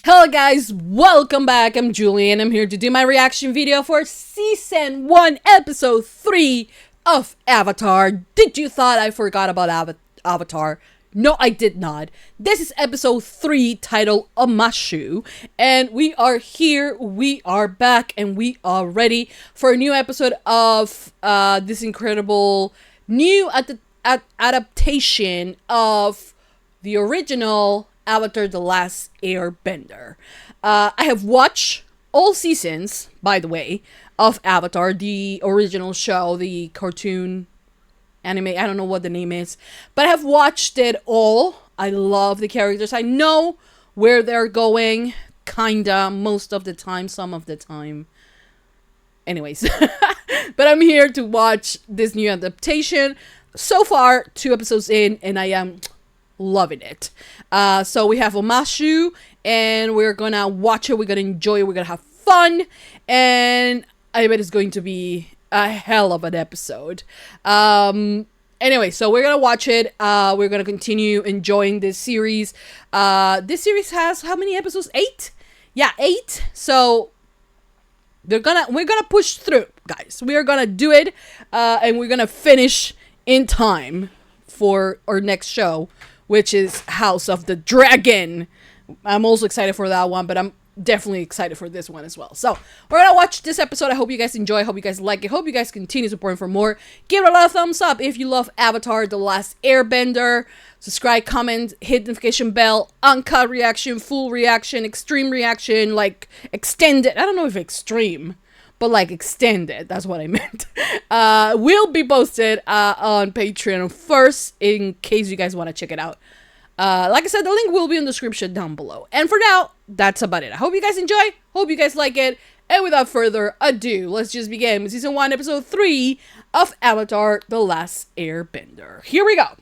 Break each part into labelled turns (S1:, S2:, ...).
S1: Hello guys, welcome back. I'm Julie and I'm here to do my reaction video for Season 1, Episode 3 of Avatar. Did you thought I forgot about Avatar? No, I did not. This is Episode 3 titled Omashu. And we are here, we are back, and we are ready for a new episode of this incredible new adaptation of the original Avatar: The Last Airbender. I have watched all seasons, by the way, of Avatar, the original show, the cartoon anime, I don't know what the name is, but I have watched it all. I love the characters. I know where they're going, kinda, most of the time, some of the time. Anyways, but I'm here to watch this new adaptation. So far, 2 episodes in, and I am loving it. So we have Omashu, and we're gonna watch it, we're gonna enjoy it, we're gonna have fun, and I bet it's going to be a hell of an episode. Anyway, so we're gonna watch it. We're gonna continue enjoying this series. This series has how many episodes? 8? Yeah, 8. So we're gonna push through, guys. We are gonna do it, and we're gonna finish in time for our next show, which is House of the Dragon. I'm also excited for that one, but I'm definitely excited for this one as well. So we're gonna watch this episode. I hope you guys enjoy. I hope you guys like it. Hope you guys continue supporting for more. Give it a lot of thumbs up if you love Avatar: The Last Airbender. Subscribe, comment, hit notification bell. Uncut reaction, full reaction, extreme reaction, like extended. I don't know if extreme, but like extended, that's what I meant. Will be posted on Patreon first, in case you guys want to check it out. Like I said, the link will be in the description down below. And for now, that's about it. I hope you guys enjoy, hope you guys like it, and without further ado, let's just begin with Season 1, Episode 3 of Avatar: The Last Airbender. Here we go!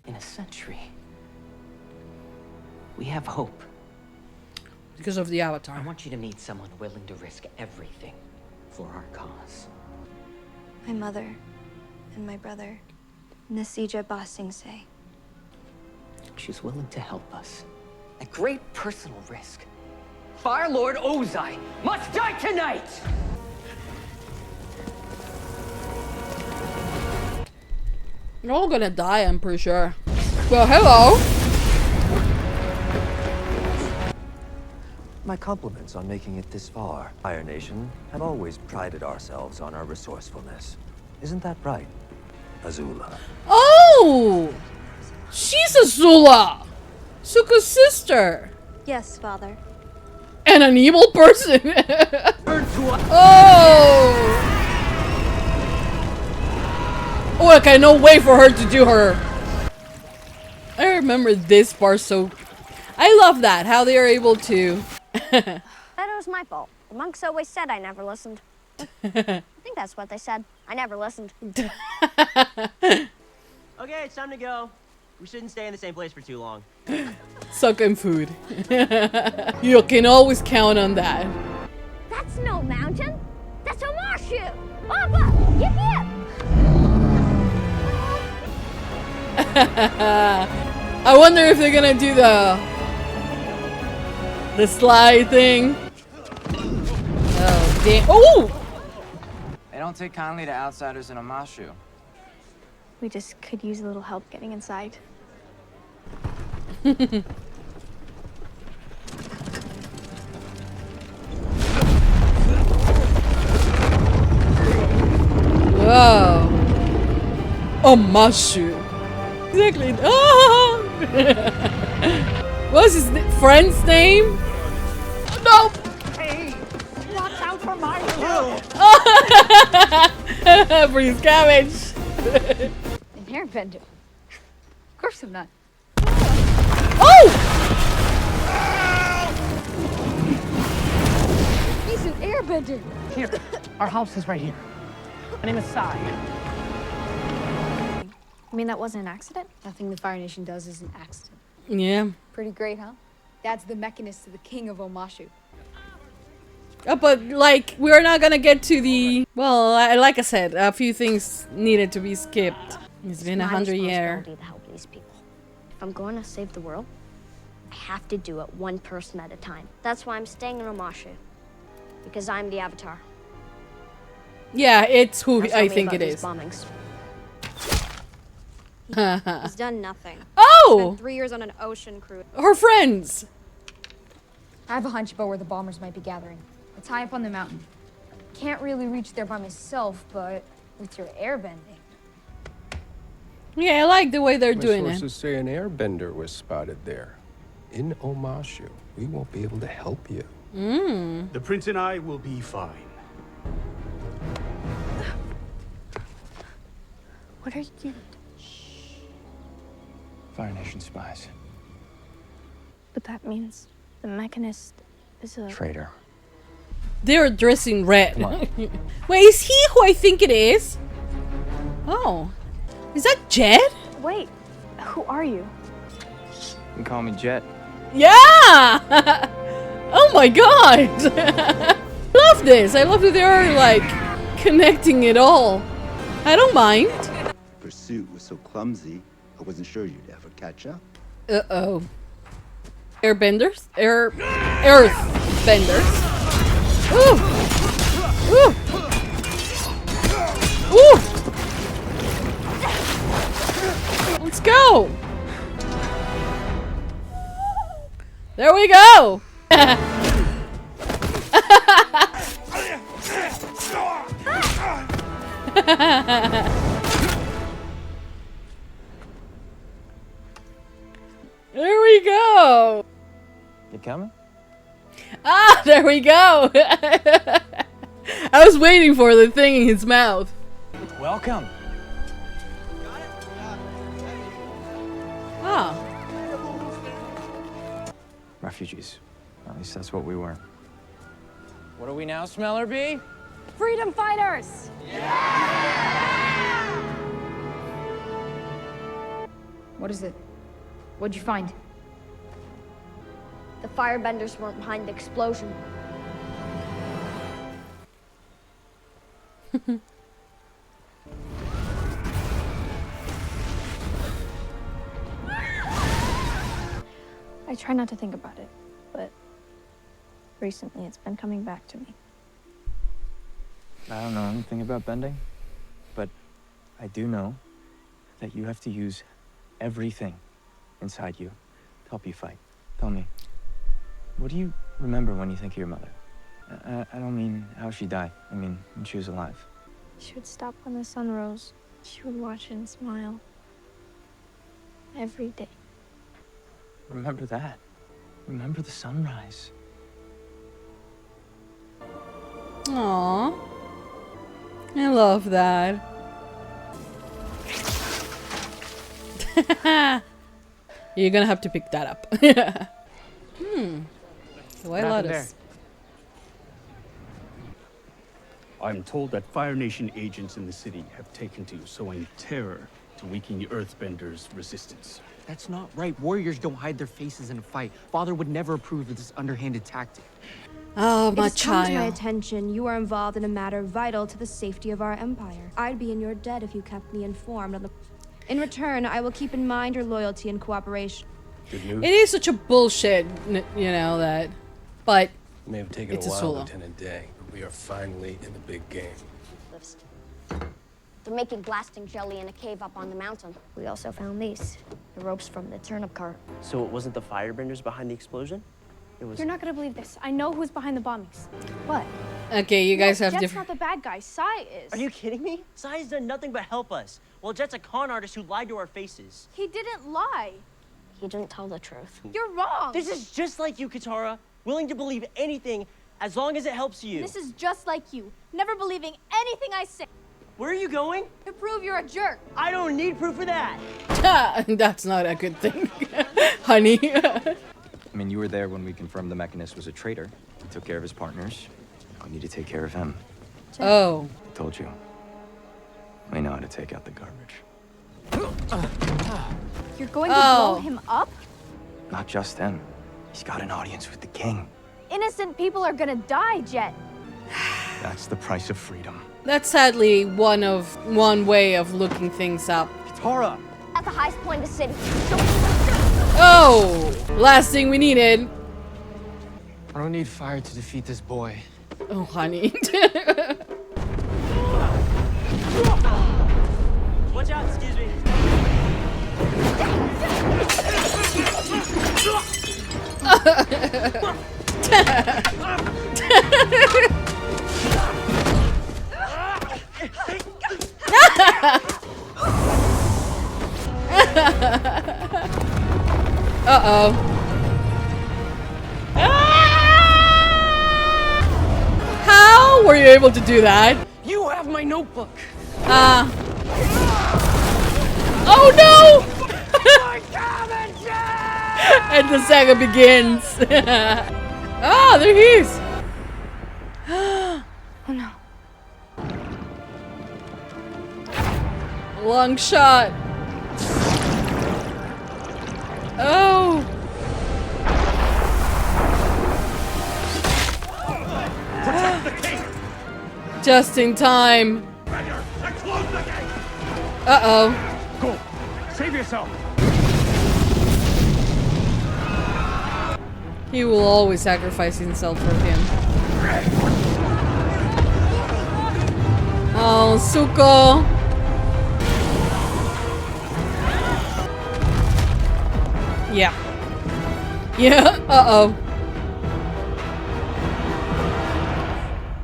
S2: In a century, we have hope.
S1: Because of the Avatar.
S2: I want you to meet someone willing to risk everything for our cause.
S3: My mother and my brother, Nasija Basingsay.
S2: She's willing to help us at great personal risk. Fire Lord Ozai must die tonight!
S1: You're all gonna die, I'm pretty sure. Well, hello!
S4: My compliments on making it this far. Fire Nation have always prided ourselves on our resourcefulness. Isn't that right, Azula?
S1: Oh! She's Azula! Zuko's sister!
S3: Yes, Father.
S1: And an evil person! Oh! Oh, okay, no way for her to do her. I remember this part, so I love that, how they are able to.
S5: That was my fault. The monks always said I never listened. I think that's what they said. I never listened.
S6: Okay, it's time to go. We shouldn't stay in the same place for too long.
S1: Sucking food. You can always count on that.
S5: That's no mountain. That's Omashu. Papa, yip yip.
S1: I wonder if they're gonna do the slide thing. Oh damn! Oh!
S7: They don't take kindly to outsiders in Omashu.
S3: We just could use a little help getting inside.
S1: Whoa! Omashu. Exactly. Oh! What's his friend's name? No!
S6: Hey, watch out for my hill!
S1: Freeze cabbage.
S8: An airbender? Of course I'm not.
S1: Oh!
S8: He's an airbender.
S6: Here, our house is right here. My name is Sai.
S3: I mean, that wasn't an accident?
S8: Nothing the Fire Nation does is an accident.
S1: Yeah.
S8: Pretty great, huh? Dad's the mechanist to the king of Omashu.
S1: But, like, we're not gonna get to the... Well, like I said, a few things needed to be skipped. It's been
S5: my
S1: 100 years.
S5: responsibility to help these people. If I'm going to save the world, I have to do it one person at a time. That's why I'm staying in Omashu. Because I'm the Avatar.
S1: Yeah, it's who
S5: Now tell
S1: I
S5: me
S1: think
S5: about
S1: it
S5: these
S1: is.
S5: bombings. He's done nothing.
S1: Oh!
S5: Spent 3 years on an ocean cruise.
S1: Her friends!
S8: I have a hunch about where the bombers might be gathering. It's high up on the mountain. Can't really reach there by myself, but with your airbending.
S1: Yeah, I like the way they're
S9: My
S1: doing it.
S9: sources say an airbender was spotted there. In Omashu. We won't be able to help you.
S10: The prince and I will be fine.
S3: What are you?
S7: Fire Nation spies.
S3: But that means the Mechanist is a...
S7: Traitor.
S1: They're dressing red.
S7: Come on.
S1: Wait, is he who I think it is? Oh. Is that Jed?
S3: Wait, who are you?
S7: You can call me Jet.
S1: Yeah! Oh my god! Love this. I love that they're like connecting it all. I don't mind.
S11: Pursuit was so clumsy, I wasn't sure you'd ever catch up.
S1: Uh-oh. Airbenders? Earthbenders. Ooh! Ooh! Ooh! Let's go! There we go! There we go!
S7: You coming?
S1: Ah, there we go! I was waiting for the thing in his mouth.
S7: Welcome.
S1: Ah.
S7: Refugees. At least that's what we were. What are we now, Smeller Bee?
S8: Freedom fighters! What is it? What'd you find?
S5: The firebenders weren't behind the explosion.
S3: I try not to think about it, but recently it's been coming back to me.
S7: I don't know anything about bending, but I do know that you have to use everything inside you to help you fight. Tell me, what do you remember when you think of your mother? I don't mean how she died. I mean when she was alive.
S3: She would stop when the sun rose. She would watch and smile. Every day.
S7: Remember that. Remember the sunrise.
S1: Aww. I love that. You're gonna have to pick that up. White Lotus.
S10: I'm told that Fire Nation agents in the city have taken to sowing terror to weaken the Earthbenders' resistance.
S12: That's not right. Warriors don't hide their faces in a fight. Father would never approve of this underhanded tactic.
S1: Oh, my
S5: It has come to my
S1: child.
S5: attention you are involved in a matter vital to the safety of our empire. I'd be in your debt if you kept me informed on the... In return, I will keep in mind your loyalty and cooperation.
S9: Good news.
S1: It is such a bullshit, you know, that. But
S9: It may have taken
S1: it's
S9: a
S1: a
S9: while,
S1: solo.
S9: Lieutenant Day, but we are finally in the big game.
S5: They're making blasting jelly in a cave up on the mountain. We also found these. The ropes from the turnip cart.
S6: So it wasn't the firebenders behind the explosion? It was...
S3: You're not gonna believe this. I know who's behind the bombings. What?
S1: okay, you guys have
S3: Jet's
S1: different.
S3: not the bad guy. Sai is.
S6: Are you kidding me? Sai's done nothing but help us. Well, Jet's a con artist who lied to our faces.
S3: He didn't lie.
S5: He didn't tell the truth.
S3: You're wrong.
S6: This is just like you, Katara. Willing to believe anything as long as it helps you.
S3: This is just like you. Never believing anything I say.
S6: Where are you going?
S3: To prove you're a jerk.
S6: I don't need proof of that.
S1: That's not a good thing, honey.
S7: I mean, you were there when we confirmed the Mechanist was a traitor. He took care of his partners. We need to take care of him.
S1: Oh.
S7: I told you. We know how to take out the garbage.
S3: You're going to blow
S1: Oh.
S3: him up?
S7: Not just him. He's got an audience with the king.
S3: Innocent people are gonna die, Jet.
S7: That's the price of freedom.
S1: That's sadly one way of looking things up.
S7: If you Katara!
S3: At the highest point of the city.
S1: Oh, last thing we needed.
S12: I don't need fire to defeat this boy.
S1: Oh, honey.
S6: Watch out, excuse me.
S1: Uh-oh. How were you able to do that?
S12: You have my notebook.
S1: Oh no! And the saga begins. Ah, there he is.
S3: Oh no.
S1: Long shot. Oh.
S10: Protect the king!
S1: Just in time.
S10: Bender, close the gate!
S1: Uh-oh.
S10: Go! Save yourself!
S1: He will always sacrifice himself for him. Oh, Zuko. Yeah. Yeah, uh-oh.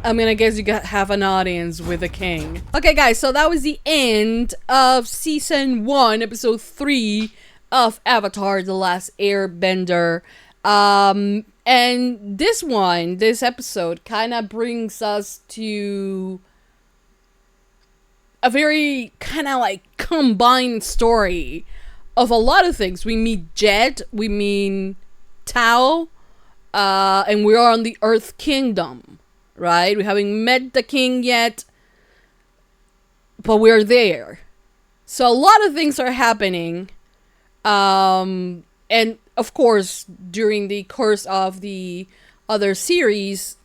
S1: I mean, I guess you have an audience with the king. Okay, guys, so that was the end of Season 1, Episode 3 of Avatar: The Last Airbender. And this episode kind of brings us to a very kind of like combined story of a lot of things. We meet Jed, we meet Tao, and we are on the Earth Kingdom, right? We haven't met the king yet, but we're there. So a lot of things are happening. And of course, during the course of the other series,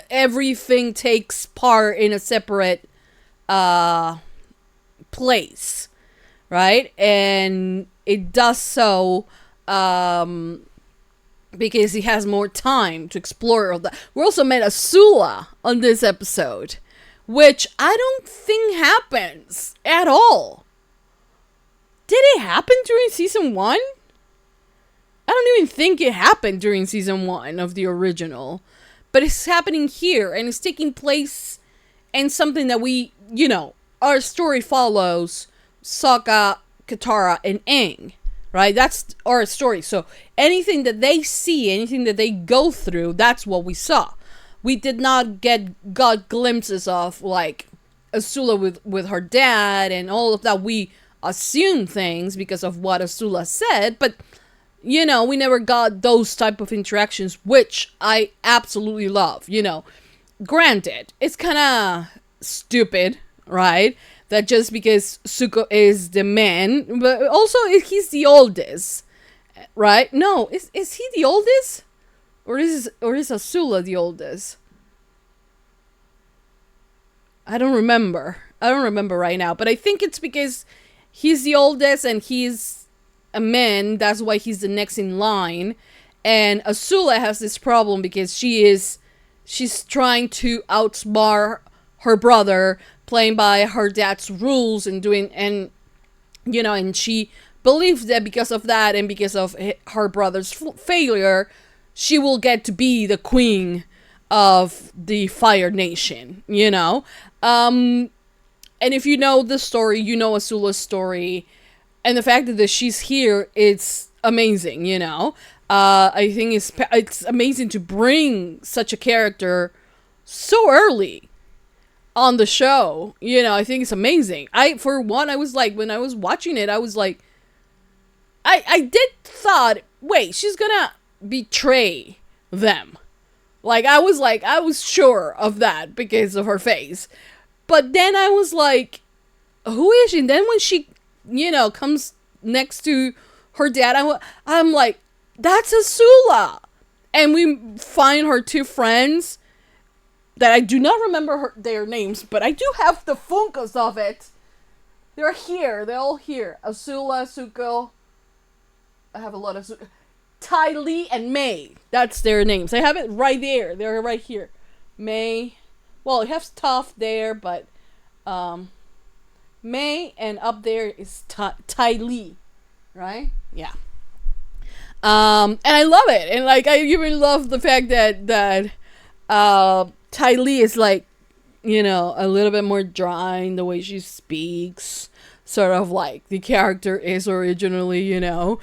S1: everything takes part in a separate place, right? And it does so because he has more time to explore all that. We also met Azula on this episode, which I don't think happens at all. Did it happen during Season 1? I don't even think it happened during Season 1 of the original. But it's happening here, and it's taking place in something that we, you know, our story follows Sokka, Katara, and Aang, right? That's our story. So anything that they see, anything that they go through, that's what we saw. We did not got glimpses of, like, Azula with her dad and all of that. We assume things because of what Azula said, but you know, we never got those type of interactions, which I absolutely love. You know, granted, it's kind of stupid, right? That just because Zuko is the man, but also he's the oldest, right? No, is he the oldest, or is Azula the oldest? I don't remember right now, but I think it's because he's the oldest and he's a man, that's why he's the next in line. And Azula has this problem because she's trying to outsmart her brother, playing by her dad's rules and you know, and she believes that because of that and because of her brother's failure, she will get to be the queen of the Fire Nation, you know. And if you know the story, you know Azula's story. And the fact that she's here, it's amazing, you know. I think it's amazing to bring such a character so early on the show. You know, I think it's amazing. For one, I was like, when I was watching it, I was like, I did thought, wait, she's gonna betray them. I was sure of that because of her face. But then I was like, who is she? And then when she, you know, comes next to her dad, I'm like, that's Azula. And we find her two friends that I do not remember their names, but I do have the Funkos of it. They're here. They're all here. Azula, Zuko. I have a lot of Ty Lee and May. That's their names. I have it right there. They're right here. May. Well, it has Toph there, but May, and up there is Ty Lee. Right? Yeah. And I love it. And like I even love the fact that Ty Lee is like, you know, a little bit more dry in the way she speaks. Sort of like the character is originally, you know,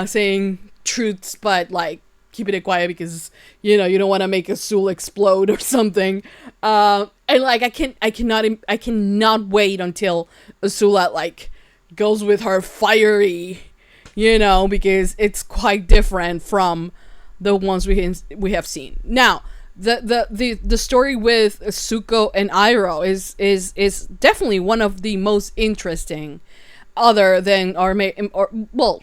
S1: saying truths, but like keeping it quiet because, you know, you don't want to make Azul explode or something. And like I cannot wait until Azula like goes with her fiery, you know, because it's quite different from the ones we have seen. Now, the story with Zuko and Iroh is definitely one of the most interesting, other than our main,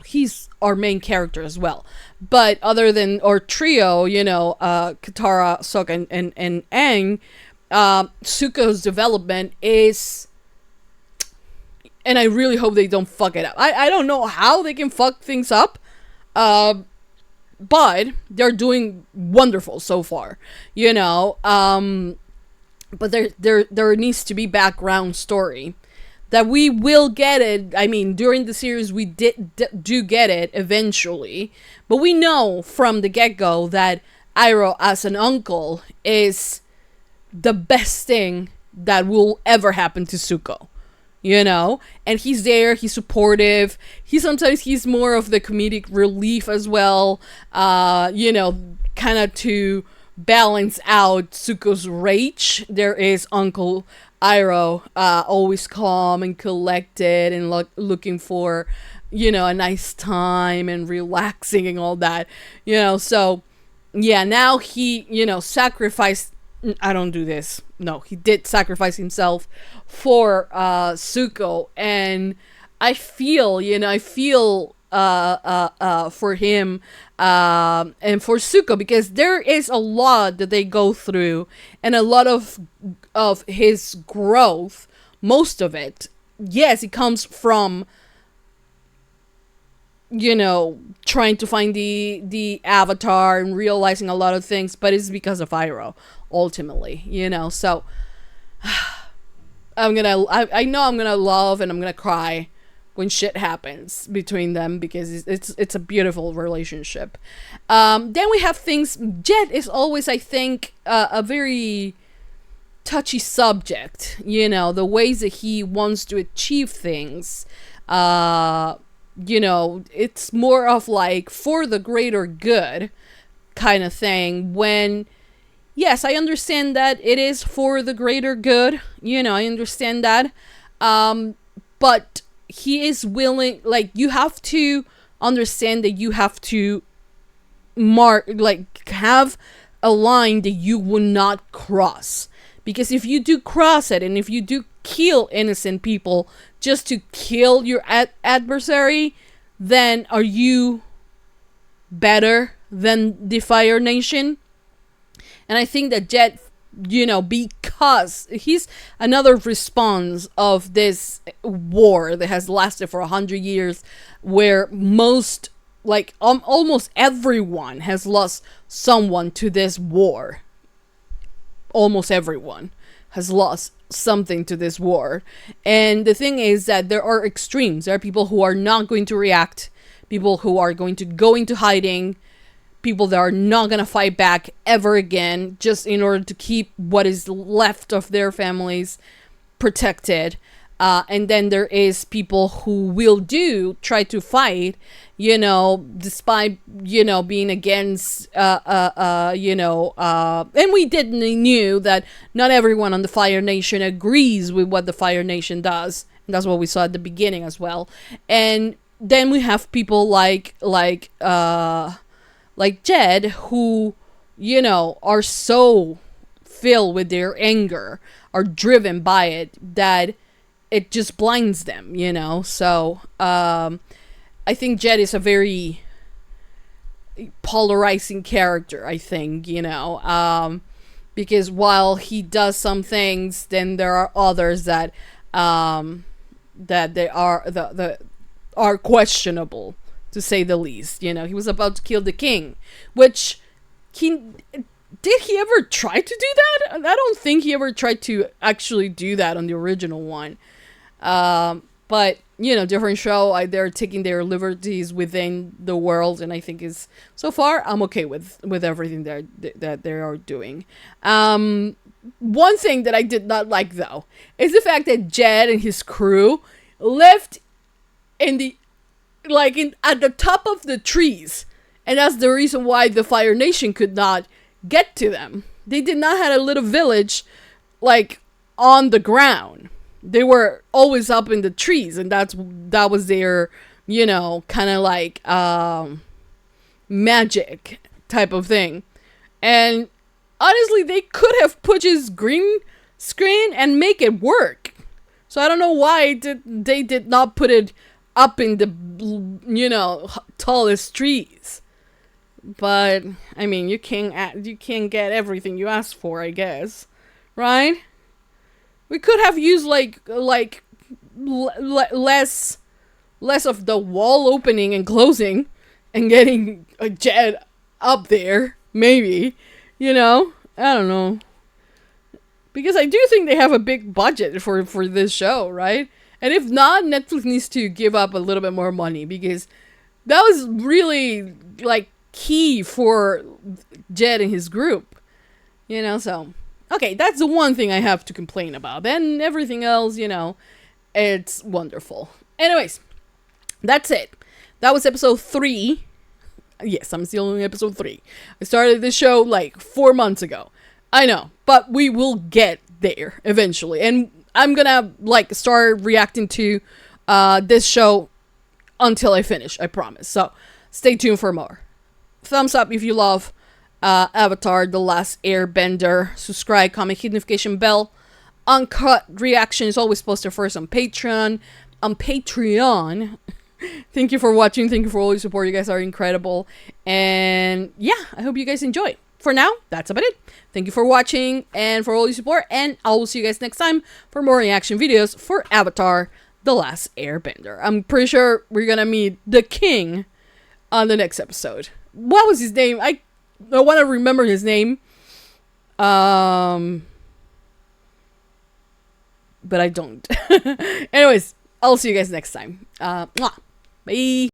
S1: he's our main character as well, but other than our trio, you know, Katara, Sokka, and Aang, Zuko's development is, and I really hope they don't fuck it up. I don't know how they can fuck things up, but they're doing wonderful so far, you know. But there needs to be background story that we will get it. I mean, during the series we do get it eventually, but we know from the get-go that Iroh as an uncle is the best thing that will ever happen to Zuko. You know, and he's there, he's supportive, he's more of the comedic relief as well, you know, kind of to balance out Zuko's rage. There is Uncle Iroh, always calm and collected and looking for, you know, a nice time and relaxing and all that, you know. So yeah, now he, you know, sacrificed. I don't do this. No, he did sacrifice himself for Zuko, and I feel, you know, for him and for Zuko, because there is a lot that they go through, and a lot of his growth, most of it, yes, it comes from, you know, trying to find the Avatar and realizing a lot of things, but it's because of Iroh ultimately, you know. So I know I'm gonna love and I'm gonna cry when shit happens between them, because it's a beautiful relationship. Then we have things. Jet is always, I think, a very touchy subject, you know, the ways that he wants to achieve things. You know, it's more of like for the greater good kind of thing, when yes, I understand that it is for the greater good, you know, I understand that, but he is willing, like, you have to understand that you have to have a line that you will not cross, because if you do cross it, and if you do kill innocent people just to kill your adversary, then are you better than the Fire Nation? And I think that Jet, you know, because he's another response of this war that has lasted for 100 years, where most, like, almost everyone has lost someone to this war. Almost everyone has lost something to this war. And the thing is that there are extremes. There are people who are not going to react, people who are going to go into hiding, people that are not going to fight back ever again, just in order to keep what is left of their families protected. And then there is people who will try to fight, you know, despite, you know, being against, you know, and we knew that not everyone on the Fire Nation agrees with what the Fire Nation does. And that's what we saw at the beginning as well. And then we have people like Jed, who, you know, are so filled with their anger, are driven by it, that it just blinds them, you know. So I think Jed is a very polarizing character, I think, you know, because while he does some things, then there are others that that they are are questionable, to say the least. You know, he was about to kill the king, which did he ever try to do that? I don't think he ever tried to actually do that on the original one. But you know, different show. They're taking their liberties within the world, and I think is so far I'm okay with everything that they are doing. One thing that I did not like though is the fact that Jed and his crew lived at the top of the trees, and that's the reason why the Fire Nation could not get to them. They did not have a little village like on the ground. They were always up in the trees, and that was their, you know, kind of like magic type of thing. And honestly, they could have put his green screen and make it work. So I don't know why they did not put it up in the, you know, tallest trees. But I mean, you can't get everything you ask for, I guess, right? We could have used less of the wall opening and closing and getting a jet up there, maybe. You know, I don't know, because I do think they have a big budget for this show, right? And if not, Netflix needs to give up a little bit more money, because that was really like key for Jed and his group, you know. So okay, that's the one thing I have to complain about. Then everything else, you know, it's wonderful. Anyways, that's it. That was episode 3. Yes, I'm still in episode 3. I started this show like 4 months ago. I know, but we will get there eventually. And I'm gonna like start reacting to this show until I finish, I promise. So stay tuned for more. Thumbs up if you love Avatar The Last Airbender. Subscribe, comment, hit notification bell. Uncut reaction is always posted first on Patreon. Thank you for watching. Thank you for all your support. You guys are incredible. And yeah, I hope you guys enjoy. For now, that's about it. Thank you for watching and for all your support. And I will see you guys next time for more reaction videos for Avatar The Last Airbender. I'm pretty sure we're gonna meet the king on the next episode. What was his name? I want to remember his name. But I don't. Anyways, I'll see you guys next time. Bye.